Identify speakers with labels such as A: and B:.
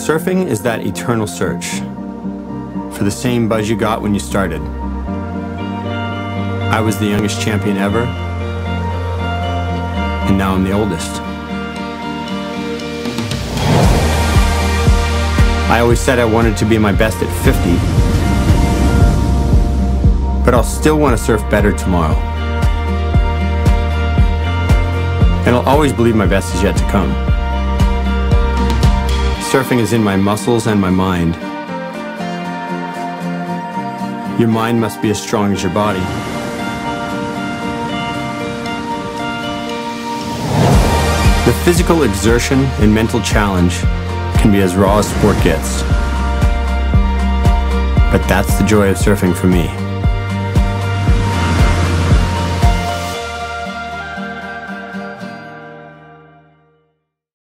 A: Surfing is that eternal search for the same buzz you got when you started. I was the youngest champion ever, and now I'm the oldest. I always said I wanted to be my best at 50, but I'll still want to surf better tomorrow. And I'll always believe my best is yet to come. Surfing is in my muscles and my mind. Your mind must be as strong as your body. The physical exertion and mental challenge can be as raw as sport gets. But that's the joy of surfing for me.